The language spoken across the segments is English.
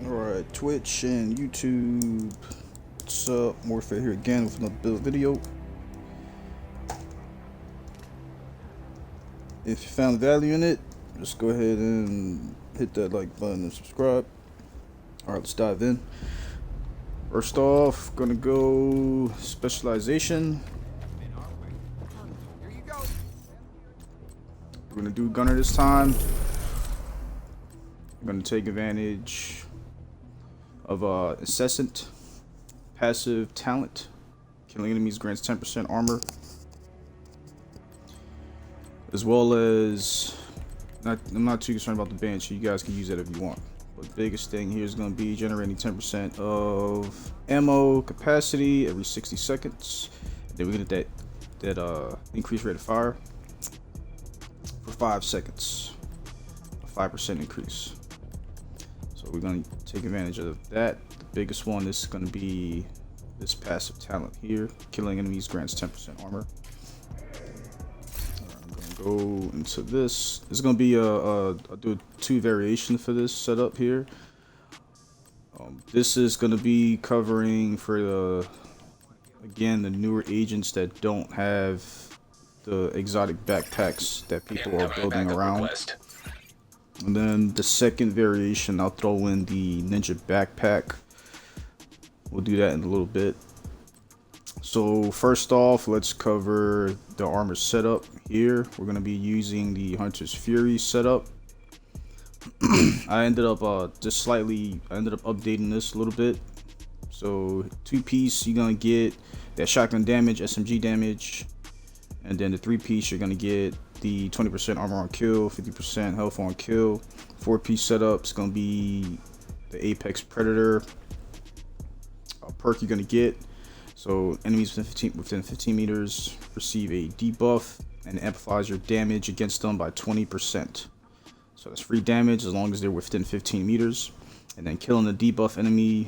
Alright, Twitch and YouTube. What's up? Warfare here again with another build video. If you found value in it, just go ahead and hit that like button and subscribe. Alright, let's dive in. First off, gonna go specialization. We're gonna do gunner this time. I'm gonna take advantage of incessant passive talent. Killing enemies grants 10% armor, as well as I'm not too concerned about the bench. You guys can use that if you want. But the biggest thing here is going to be generating 10% of ammo capacity every 60 seconds. And then we get that increased rate of fire for 5 seconds, a 5% increase. So we're going to take advantage of that. The biggest one is going to be this passive talent here. Killing enemies grants 10% armor. I'm going to go into this. It's going to be I'll do 2 variations for this setup here. This is going to be covering for again the newer agents that don't have the exotic backpacks that people are building around. And then the second variation, I'll throw in the ninja backpack. We'll do that in a little bit. So first off, let's cover the armor setup here. We're going to be using the Hunter's Fury setup. I ended up updating this a little bit. So 2-piece, you're going to get that shotgun damage, SMG damage. And then the 3-piece, you're going to get the 20% armor on kill, 50% health on kill. 4-piece setup is going to be the Apex Predator perk you're going to get. So enemies within 15 meters receive a debuff and it amplifies your damage against them by 20%. So that's free damage as long as they're within 15 meters. And then killing the debuff enemy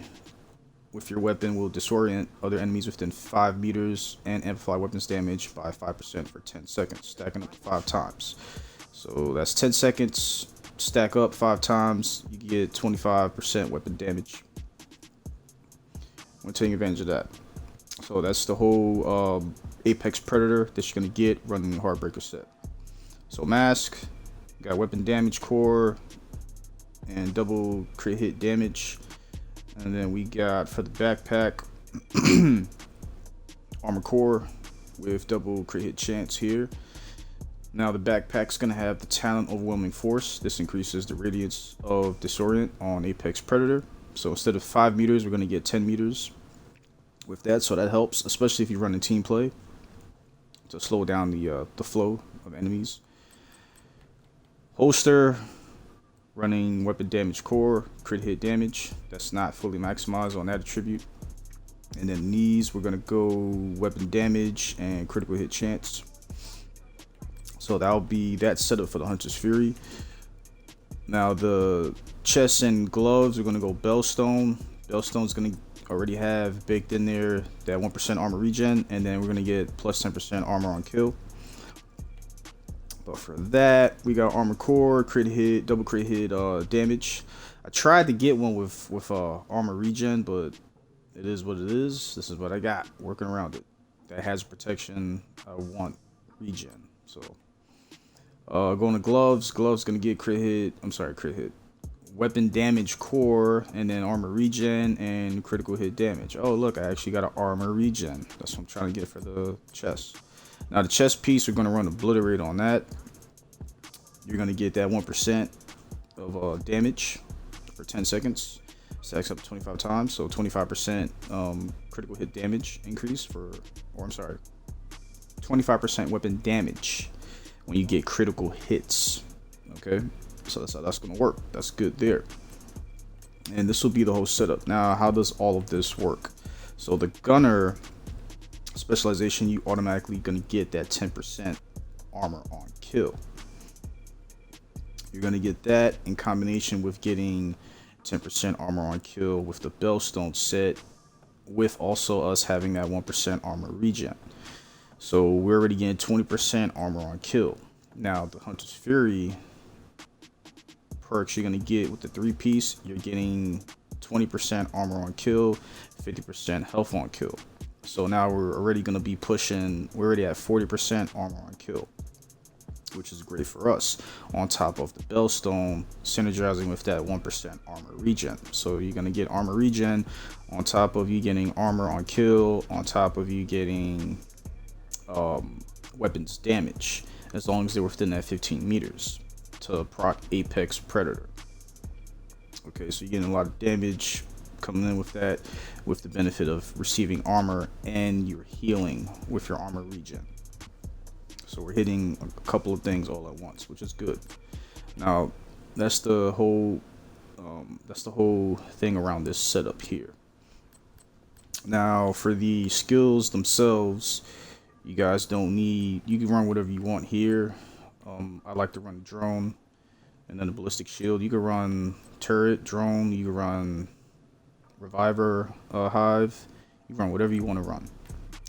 with your weapon will disorient other enemies within 5 meters and amplify weapons damage by 5% for 10 seconds, stacking up to 5 times. So that's 10 seconds, stack up 5 times, you get 25% weapon damage. We're taking advantage of that. So that's the whole Apex Predator that you're going to get running the Heartbreaker set. So mask, got weapon damage core and double crit hit damage. And then we got for the backpack armor core with double crit hit chance here. Now the backpack's gonna have the talent overwhelming force. This increases the radius of disorient on Apex Predator. So instead of 5 meters, we're gonna get 10 meters with that. So that helps, especially if you run in team play, to slow down the flow of enemies. Holster, running weapon damage core, crit hit damage. That's not fully maximized on that attribute. And then knees, we're gonna go weapon damage and critical hit chance. So that'll be that setup for the Hunter's Fury. Now the chest and gloves, we're gonna go Bellstone. Bellstone's gonna already have baked in there that 1% armor regen, and then we're gonna get plus 10% armor on kill. But for that, we got armor core, crit hit, double crit hit damage. I tried to get one with armor regen, but it is what it is. This is what I got, working around it. That has protection. I want regen. So going to gloves. Gloves gonna get crit hit. Weapon damage core, and then armor regen and critical hit damage. Oh look, I actually got an armor regen. That's what I'm trying to get for the chest. Now the chest piece, we're gonna run obliterate on that. You're gonna get that 1% of damage for 10 seconds. Stacks up to 25 times, so 25% critical hit damage increase 25% weapon damage when you get critical hits. Okay, so that's how that's gonna work. That's good there. And this will be the whole setup. Now, how does all of this work? So the gunner specialization, you automatically gonna get that 10% armor on kill. You're gonna get that in combination with getting 10% armor on kill with the Bellstone set, with also us having that 1% armor regen. So we're already getting 20% armor on kill. Now the Hunter's Fury perks you're gonna get with the 3-piece, you're getting 20% armor on kill, 50% health on kill. So now we're already going to be pushing, we're already at 40% armor on kill, which is great for us, on top of the Bellstone synergizing with that 1% armor regen. So you're going to get armor regen on top of you getting armor on kill, on top of you getting weapons damage, as long as they're within that 15 meters to proc Apex Predator. Okay, so you're getting a lot of damage coming in with that, with the benefit of receiving armor, and you're healing with your armor regen. So we're hitting a couple of things all at once, which is good. Now that's the whole thing around this setup here. Now for the skills themselves, you guys don't need, you can run whatever you want here. I like to run the drone and then the ballistic shield. You can run turret, drone, you can run reviver, hive. You run whatever you want to run.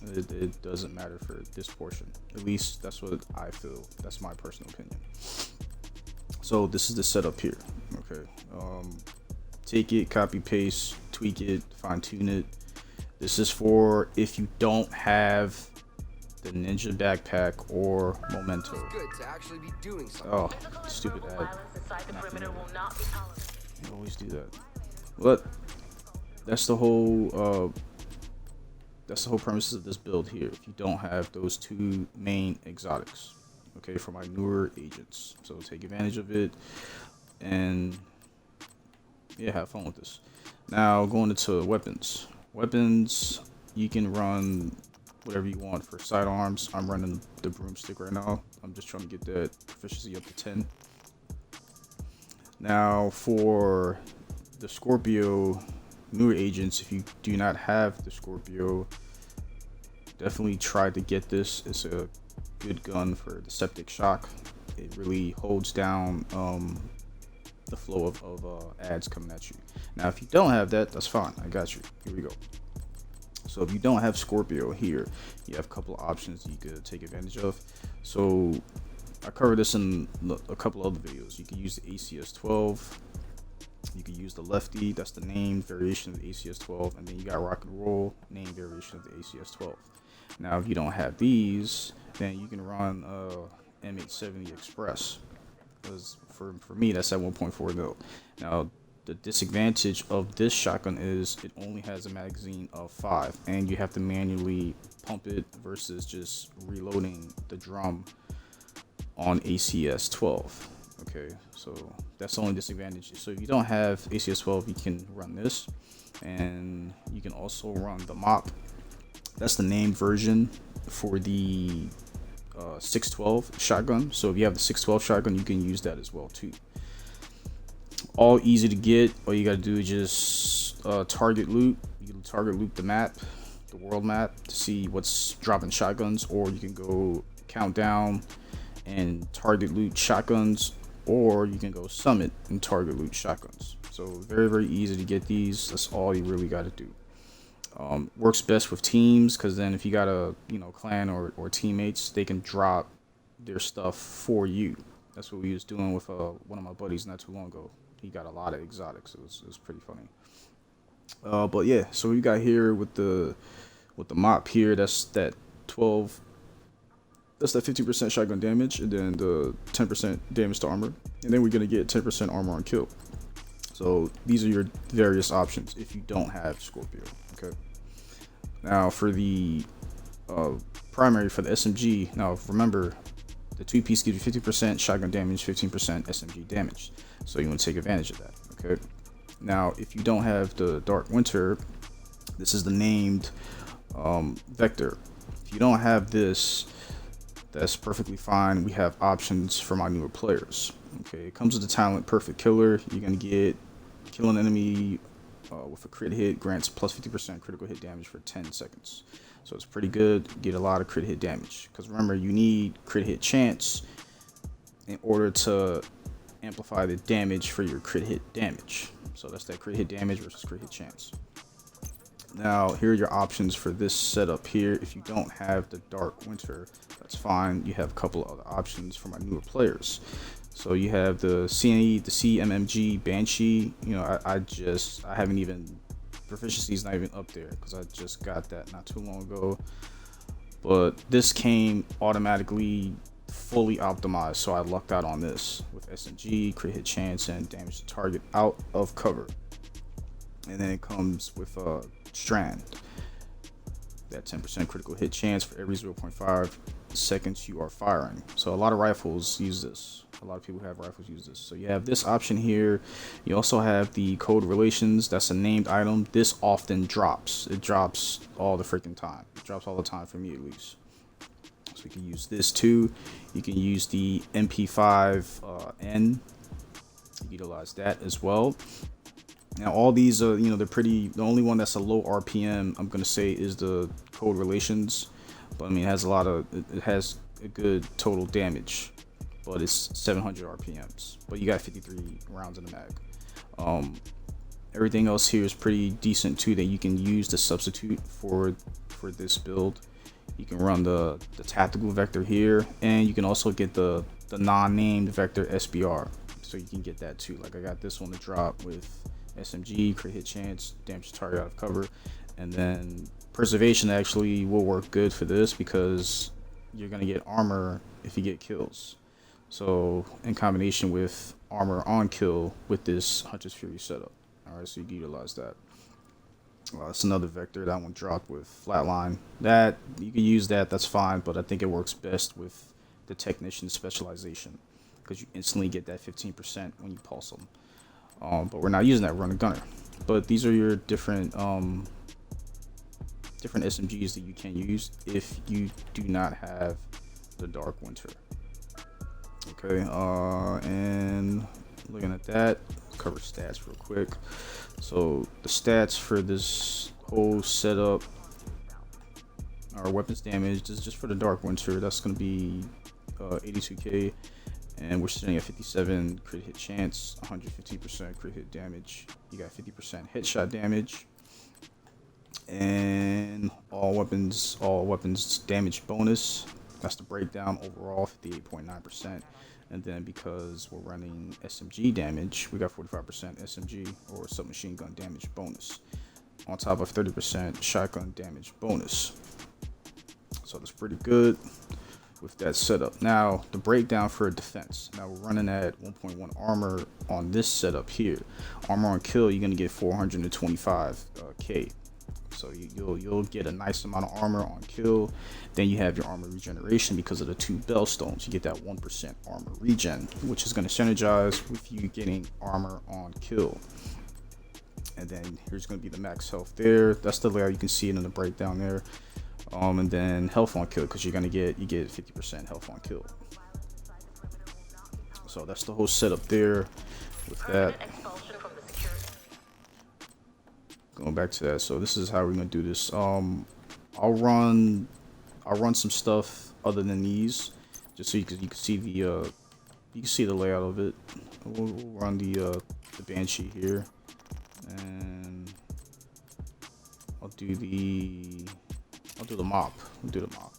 It doesn't matter for this portion. At least that's what I feel. That's my personal opinion. So this is the setup here. Okay. Take it, copy, paste, tweak it, fine tune it. This is for if you don't have the ninja backpack or memento. Good to actually be doing something. Oh, stupid ad. You always do that. But that's the whole premise of this build here. If you don't have those two main exotics, okay, for my newer agents, so take advantage of it and yeah, have fun with this. Now going into weapons, you can run whatever you want for sidearms. I'm running the broomstick right now. I'm just trying to get that proficiency up to 10. Now for the Scorpio newer agents, if you do not have the Scorpio, definitely try to get this. It's a good gun for the septic shock. It really holds down the flow of ads coming at you. Now if you don't have that, that's fine, I got you. Here we go. So if you don't have Scorpio here, you have a couple of options you could take advantage of. So I covered this in a couple other videos. You can use the ACS-12. You can use the Lefty, that's the named variation of the ACS-12, and then you got Rock and Roll, named variation of the ACS-12. Now if you don't have these, then you can run M870 Express, because for me that's at 1.4 mil. Now the disadvantage of this shotgun is it only has a magazine of 5, and you have to manually pump it versus just reloading the drum on ACS-12. Okay, so that's the only disadvantage. So if you don't have ACS-12, you can run this, and you can also run the MOP. That's the named version for the 612 shotgun. So if you have the 612 shotgun, you can use that as well too. All easy to get. All you gotta do is just target loot. You can target loot the map, the world map, to see what's dropping shotguns, or you can go countdown and target loot shotguns, or you can go summit and target loot shotguns. So very easy to get these. That's all you really got to do. Works best with teams, because then if you got a clan or teammates, they can drop their stuff for you. That's what we was doing with one of my buddies not too long ago. He got a lot of exotics. It was pretty funny. But yeah, so we got here with the MOP here. That's that 12. That's that 50% shotgun damage, and then the 10% damage to armor, and then we're gonna get 10% armor on kill. So these are your various options if you don't have Scorpio. Okay. Now for the primary for the SMG. Now remember, the 2-piece gives you 50% shotgun damage, 15% SMG damage. So you want to take advantage of that. Okay. Now if you don't have the Dark Winter, this is the named Vector. If you don't have this, that's perfectly fine. We have options for my newer players. Okay, it comes with the talent Perfect Killer. You're gonna get kill an enemy with a crit hit, grants plus 50% critical hit damage for 10 seconds. So it's pretty good. Get a lot of crit hit damage, because remember, you need crit hit chance in order to amplify the damage for your crit hit damage. So that's that crit hit damage versus crit hit chance. Now here are your options for this setup here. If you don't have the Dark Winter, that's fine. You have a couple of other options for my newer players. So you have the CMMG Banshee. You know, I haven't even, proficiency's not even up there because I just got that not too long ago. But this came automatically fully optimized, so I lucked out on this with SMG, crit hit chance, and damage to target out of cover. And then it comes with Strand, that 10% critical hit chance for every 0.5 seconds you are firing. So a lot of rifles use this. A lot of people who have rifles use this. So you have this option here. You also have the code relations. That's a named item. This often drops. It drops all the freaking time. It drops all the time for me, at least. So you can use this too. You can use the MP5N. Utilize that as well. Now all these are, you know, they're pretty. The only one that's a low RPM, I'm gonna say, is the code relations. But I mean, it has a lot of, it has a good total damage, but it's 700 RPMs. But you got 53 rounds in the mag. Everything else here is pretty decent too, that you can use to substitute for this build. You can run the tactical vector here, and you can also get the non-named vector SBR. So you can get that too. Like I got this one to drop with SMG, crit hit chance, damage to target out of cover, and then preservation actually will work good for this because you're gonna get armor if you get kills. So in combination with armor on kill with this Hunter's Fury setup. Alright, so you can utilize that. It's another vector. That one dropped with flatline. That you can use that, that's fine, but I think it works best with the technician specialization because you instantly get that 15% when you pulse them. But we're not using that, we're on a gunner. But these are your different different SMGs that you can use if you do not have the Dark Winter. Okay, and looking at that, cover stats real quick. So the stats for this whole setup are weapons damage. This is just for the Dark Winter. That's going to be 82k, and we're sitting at 57 crit hit chance, 115% crit hit damage. You got 50% headshot damage, and all weapons damage bonus. That's the breakdown overall, 58.9%. And then because we're running SMG damage, we got 45% SMG or submachine gun damage bonus on top of 30% shotgun damage bonus. So that's pretty good with that setup. Now the breakdown for defense. Now we're running at 1.1 armor on this setup here. Armor on kill, you're gonna get 425k. So you'll get a nice amount of armor on kill. Then you have your armor regeneration because of the 2 bell stones. You get that 1% armor regen, which is going to synergize with you getting armor on kill. And then here's going to be the max health there. That's the layout. You can see it in the breakdown there. And then health on kill, because you get 50% health on kill. So that's the whole setup there with that. Going back to that, so this is how we're gonna do this. I'll run some stuff other than these, just so you can see the layout of it. We'll run the Banshee here, and I'll do the mop. We'll do the mop.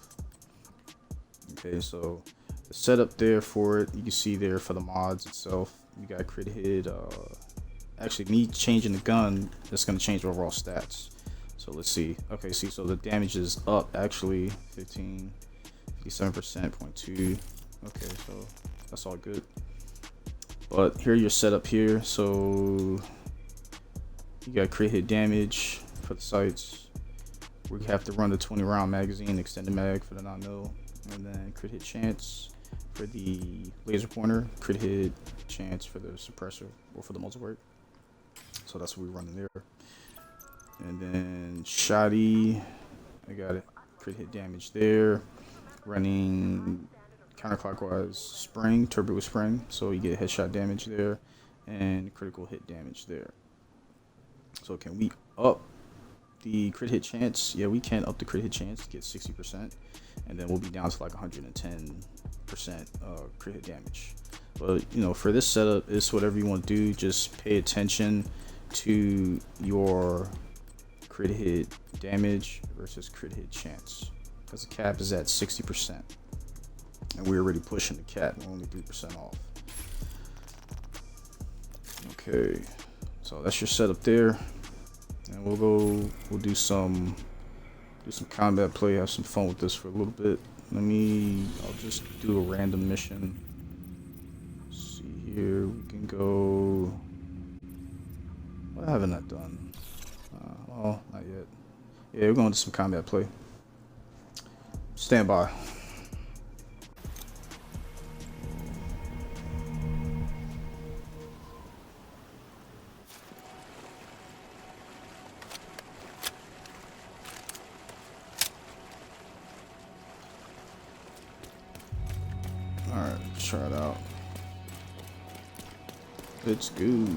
Okay, so the setup there for it, you can see there for the mods itself. You got crit hit. Actually, me changing the gun, that's going to change overall stats. So let's see. Okay, see, so the damage is up actually 57%, 0.2. Okay, so that's all good. But here your setup here. So you got crit hit damage for the sights. We have to run the 20 round magazine, extended mag for the 9mm, and then crit hit chance for the laser pointer, crit hit chance for the suppressor or for the multi-work. So that's what we're running there. And then shoddy, I got it, crit hit damage there. Running counterclockwise spring, turbo spring, so you get headshot damage there and critical hit damage there. So can we up the crit hit chance? Yeah, we can up the crit hit chance to get 60%, and then we'll be down to like 110% crit hit damage. But you know, for this setup, it's whatever you want to do. Just pay attention to your crit hit damage versus crit hit chance, because the cap is at 60%, and we're already pushing the cap. We're only 3% off. Okay, so that's your setup there, and we'll do some combat play, have some fun with this for a little bit. I'll just do a random mission. Let's see here, we can go. What haven't I done? Well, not yet. Yeah, we're going to some combat play. Stand by. Alright, let's try it out. Let's go.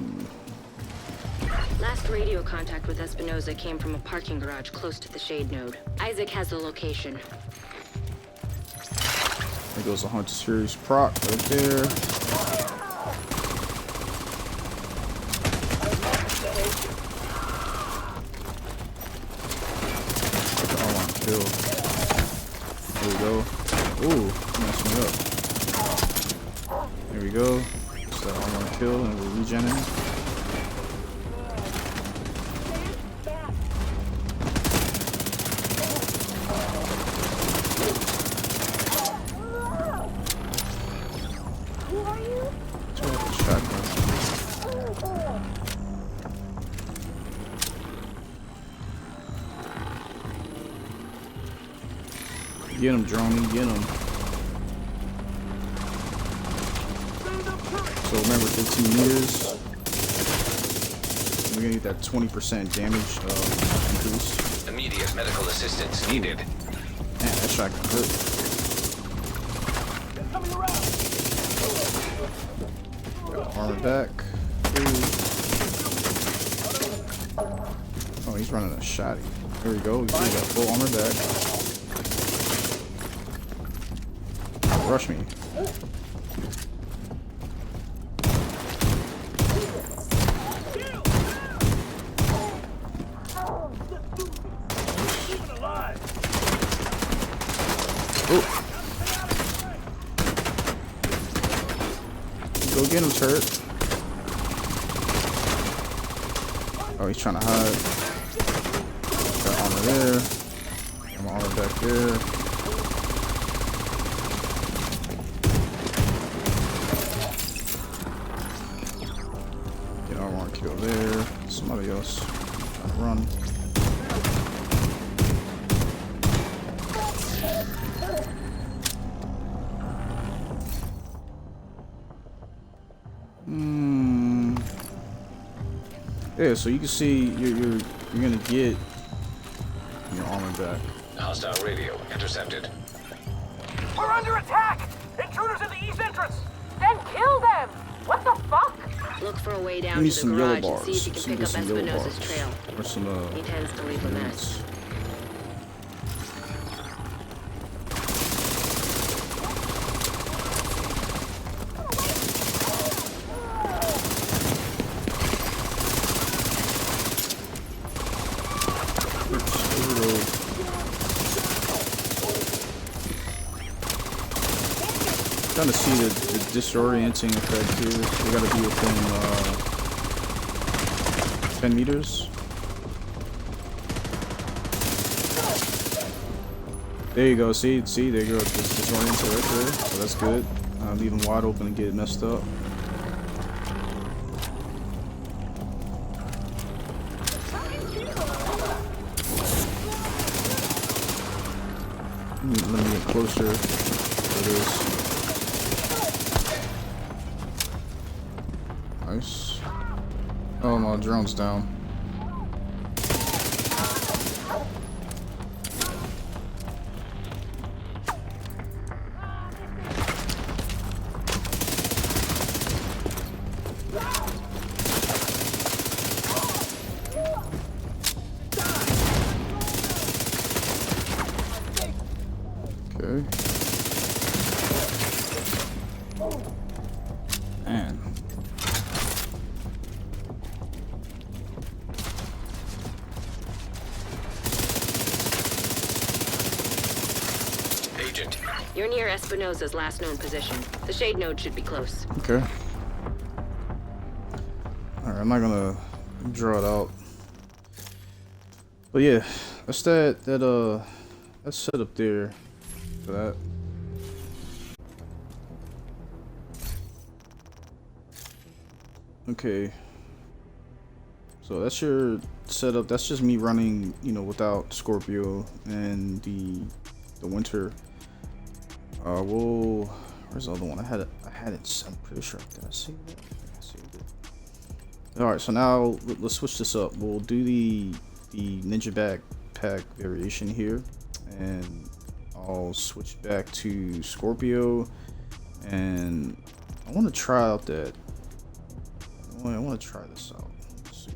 Last radio contact with Espinosa came from a parking garage close to the shade node. Isaac has the location. There goes a Hunter Series proc right there. I want to kill. There we go. Ooh, messed me up. There we go. So I want to kill and we're regenerating. Get him, Droney, get him. So remember, 15 meters. We're gonna get that 20% damage increase. Immediate medical assistance needed. Man, that shotgun hurt. Got armor back. Oh, he's running a shotty. There we go. We got full armor back. Rush me. Oh. Go get him, turret. Oh, he's trying to hide. Got armor there. Got armor back there. Kill there. Somebody else trying to run. Yeah, so you can see you're gonna get your armor back. Hostile radio intercepted. We're under attack! Intruders in the east entrance! Then kill them! What the fuck? Look for a way down We need to the some yellow garage and bars. see if you can So pick up some yellow Espinosa's bars. trail. Or some He tends to leave a mess. Trying to see the disorienting effect here. We gotta be within 10 meters. There you go. See, there you go. It's disoriented right there. So that's good. Leave them wide open and get messed up. Let me get closer. There it is. Nice. Oh, my drone's down. Okay. Man. Agent. You're near Espinosa's last known position. The shade node should be close. Okay. Alright, I'm not gonna draw it out. But yeah, that's that's set up there for that. Okay. So that's your setup. That's just me running, you know, without Scorpio and the winter. Where's the other one? I had it. I'm pretty sure. Did I save it? I saved it. All right. So now let's switch this up. We'll do the ninja backpack variation here, and I'll switch back to Scorpio, and I want to try out that. I want to try this out. Let's see,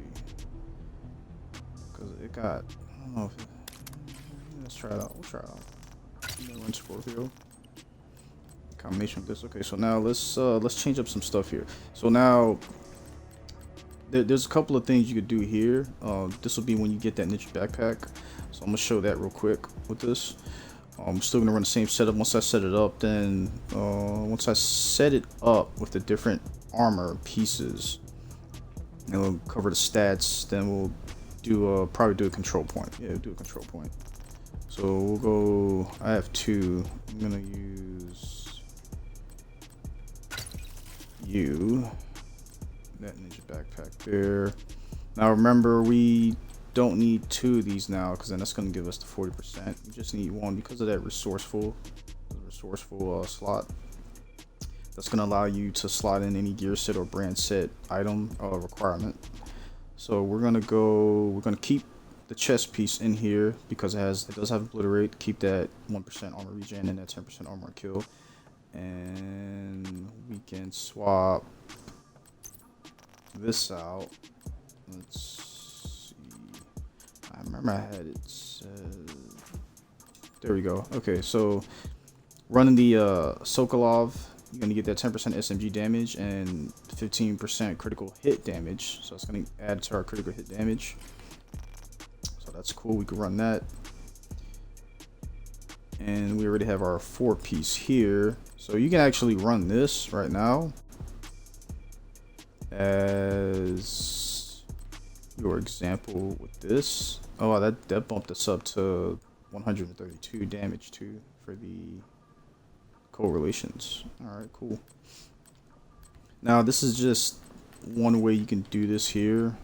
because it got. I don't know if. Let's try it out. We'll try it out. Run Scorpio. Combination of this. Okay, so now let's change up some stuff here. So now there's a couple of things you could do here. This will be when you get that ninja backpack. So I'm gonna show that real quick with this. I'm still gonna run the same setup. Once I set it up, then once I set it up with the different armor pieces, and we'll cover the stats. Then we'll do probably do a control point. Yeah, do a control point. So we'll go. I have two. I'm gonna use that ninja backpack there. Now remember, we don't need two of these now, because then that's going to give us the 40%. We just need one because of that resourceful slot. That's going to allow you to slot in any gear set or brand set item requirement. So we're going to keep the chest piece in here because it does have obliterate. Keep that 1% armor regen and that 10% armor kill. And we can swap this out. Let's see. I remember I had it said. There we go. Okay, so running the Sokolov, you're gonna get that 10% SMG damage and 15% critical hit damage. So it's gonna add to our critical hit damage. So that's cool. We can run that. And we already have our 4-piece here. So you can actually run this right now as your example with this. Oh, that bumped us up to 132 damage too for the correlations. All right, cool. Now this is just one way you can do this here.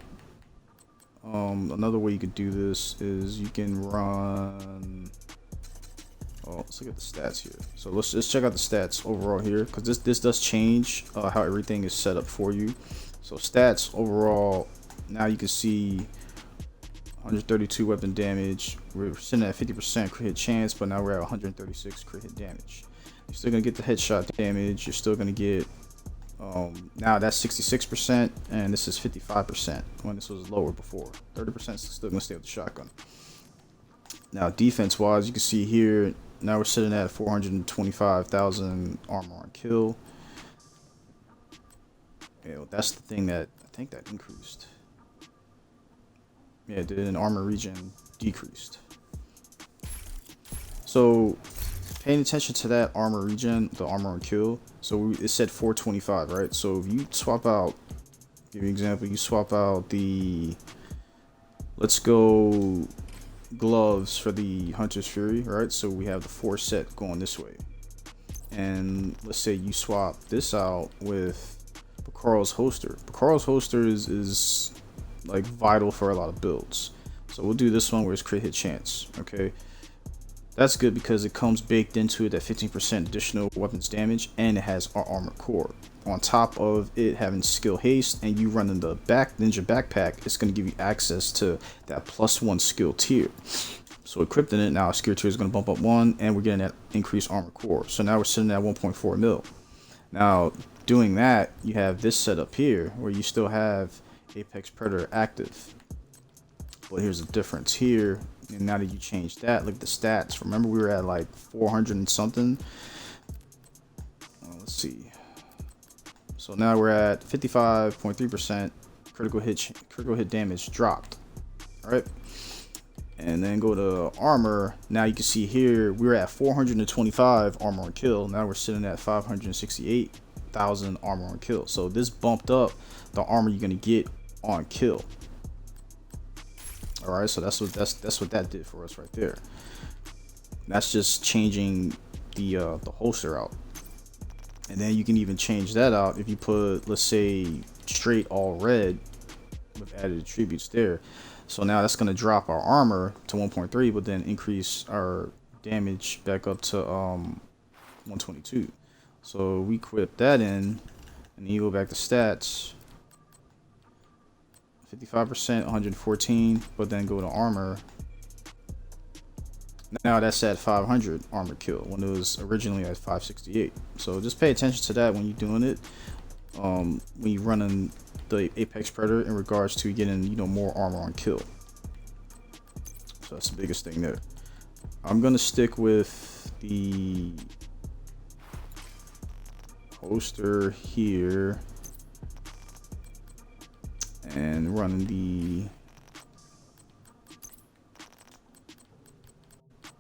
Another way you could do this is you can run. Oh, let's look at the stats here. So let's just check out the stats overall here, because this does change how everything is set up for you. So stats overall, now you can see 132 weapon damage. We're sitting at 50% crit hit chance, but now we're at 136 crit hit damage. You're still gonna get the headshot damage. You're still gonna get now that's 66%, and this is 55% when this was lower before. 30% is still gonna stay with the shotgun. Now defense wise, you can see here. Now we're sitting at 425,000 armor on kill. Yeah, well, that's the thing that I think that increased. Yeah, it did. An armor regen decreased. So paying attention to that armor regen, the armor on kill. So it said 425, right? So if you swap out, give you an example, you swap out the, let's go, gloves for the Hunter's Fury, right? So we have the 4 set going this way, and let's say you swap this out with Bakarl's holster. Bakarl's holster is like vital for a lot of builds, so we'll do this one where it's crit hit chance. Okay, that's good because it comes baked into it, that 15% additional weapons damage, and it has our armor core on top of it having skill haste, and you running the ninja backpack. It's going to give you access to that +1 skill tier. So equipping it now, skill tier is going to bump up 1, and we're getting that increased armor core. So now we're sitting at 1.4 mil. Now doing that, you have this setup here where you still have Apex Predator active. Well, here's the difference here. And now that you change that, look at the stats. Remember we were at like 400 and something. Let's see. So now we're at 55.3% critical hit damage dropped. All right, and then go to armor. Now you can see here we were at 425 armor on kill. Now we're sitting at 568,000 armor on kill. So this bumped up the armor you're gonna get on kill. All right, so that's what that did for us right there. That's just changing the holster out. And then you can even change that out if you put, let's say, straight all red with added attributes there. So now that's going to drop our armor to 1.3, but then increase our damage back up to 122. So we equip that in, and then you go back to stats. 55%, 114, but then go to armor. Now that's at 500 armor kill when it was originally at 568. So just pay attention to that when you're doing it. When you're running the Apex Predator in regards to getting, you know, more armor on kill. So that's the biggest thing there. I'm gonna stick with the holster here and running the,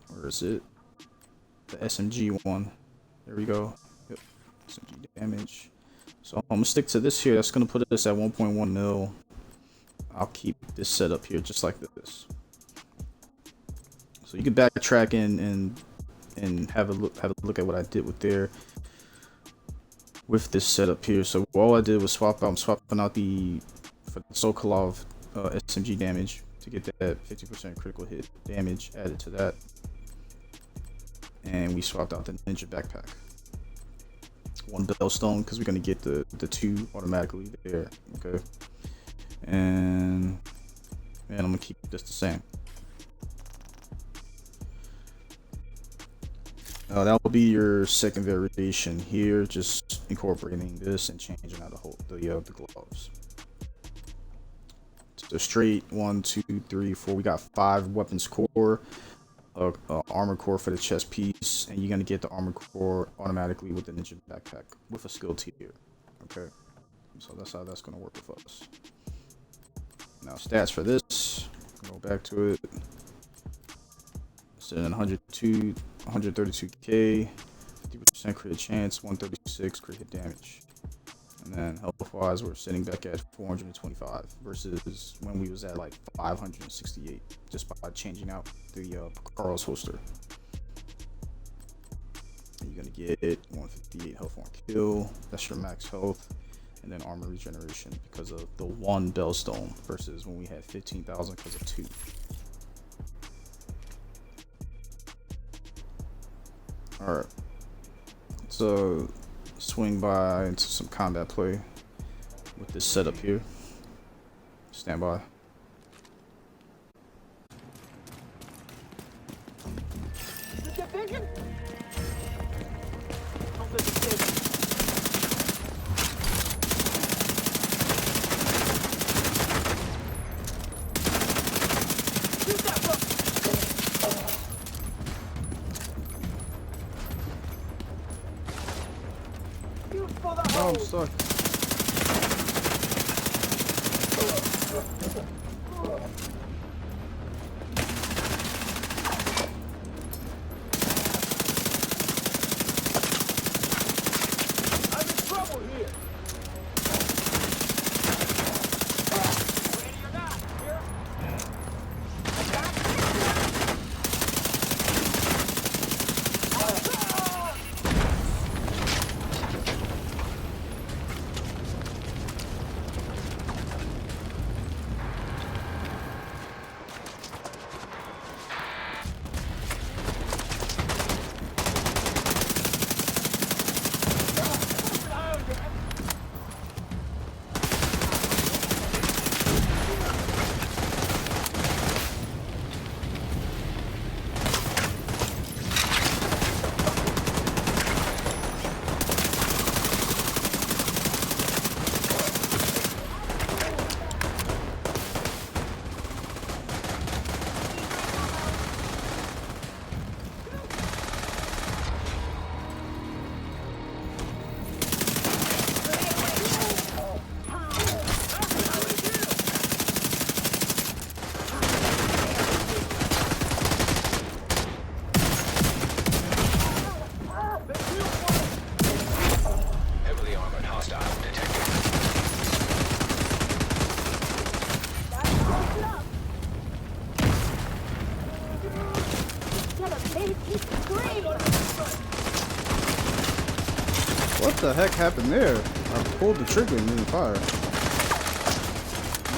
where is it? The SMG one. There we go. Yep. SMG damage. So I'm gonna stick to this here. That's gonna put us at 1.1 mil. I'll keep this set up here just like this. So you can backtrack and have a look at what I did with there with this setup here. So all I did was I'm swapping out the Sokolov SMG damage to get that 50% critical hit damage added to that, and we swapped out the ninja backpack. One Bellstone because we're gonna get the 2 automatically there. Okay, and I'm gonna keep this the same. That will be your second variation here, just incorporating this and changing out the gloves. So straight 1, 2, 3, 4. We got 5 weapons core, armor core for the chest piece, and you're gonna get the armor core automatically with the ninja backpack with a skill tier. Okay, so that's how that's gonna work with us. Now stats for this. Go back to it. So 132k, 50% crit chance, 136 crit hit damage. And then health wise, we're sitting back at 425 versus when we was at like 568 just by changing out the Carl's holster. And you're gonna get 158 health on kill. That's your max health, and then armor regeneration because of the 1 Bellstone versus when we had 15,000 because of 2. All right, so swing by into some combat play with this setup here. Stand by. Oh, I'm stuck. the heck happened there? I pulled the trigger and didn't fire. That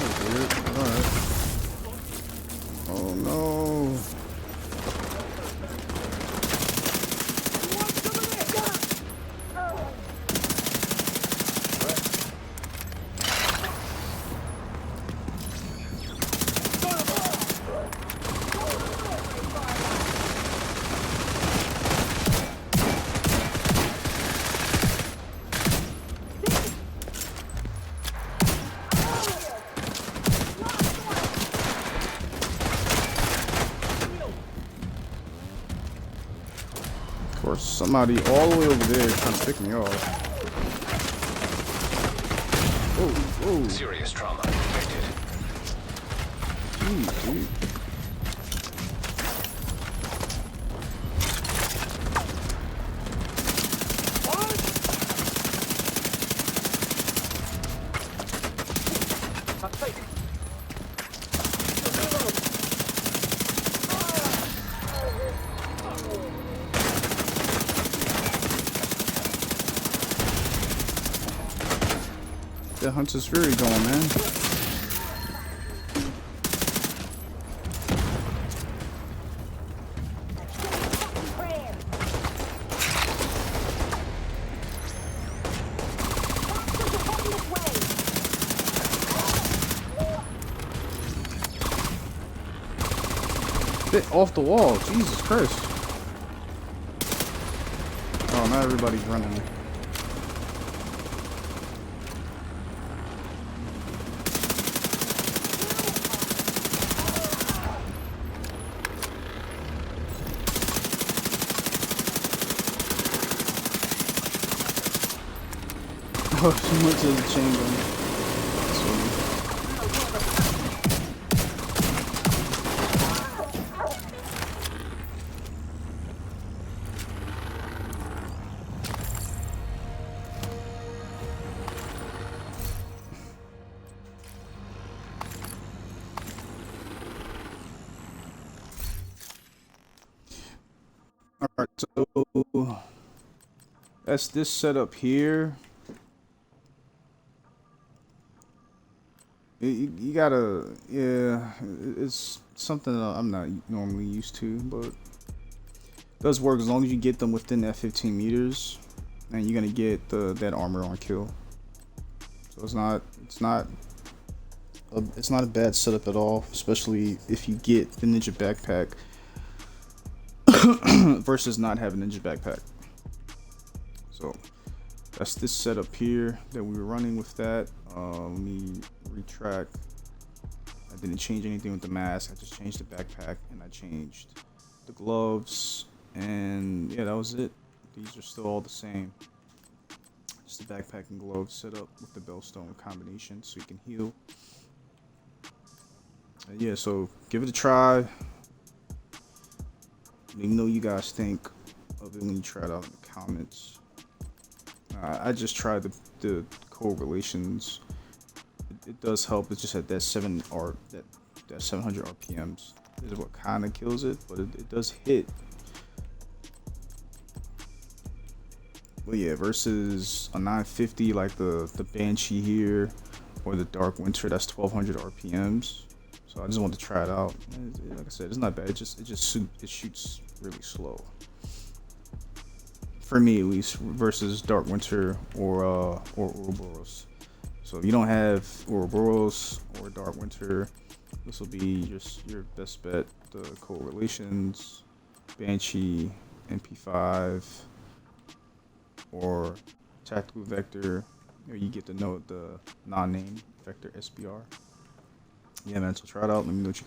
was weird. Alright. Oh no. Of course, somebody all the way over there trying to pick me off. Whoa, whoa. Serious trauma detected. Jeez, dude. That Hunter's Fury going, man. Bit off the wall, Jesus Christ. Oh, not everybody's running. Oh, she went to the chamber. Alright, so that's this setup here. You gotta, yeah, it's something that I'm not normally used to, but it does work as long as you get them within that 15 meters, and you're gonna get that armor on kill. So it's not a bad setup at all, especially if you get the ninja backpack versus not having ninja backpack. So that's this setup here that we were running with that. Let me retract. I didn't change anything with the mask. I just changed the backpack and I changed the gloves, and yeah, that was it. These are still all the same. Just the backpack and gloves set up with the bellstone combination so you can heal. Yeah, so give it a try. Let me know what you guys think of it when you try it out in the comments. I just tried the correlations. It does help. It's just at that 700 RPMs is what kind of kills it, but it does hit. But yeah, versus a 950 like the Banshee here or the Dark Winter, that's 1200 RPMs. So I just wanted to try it out. Like I said, it's not bad. It shoots really slow. For me at least, versus Dark Winter or Ouroboros. So if you don't have Ouroboros or Dark Winter, this will be just your best bet. The correlations, Banshee, MP5, or Tactical Vector. You get to know the non-name Vector SBR. Yeah, man. So try it out. Let me know what you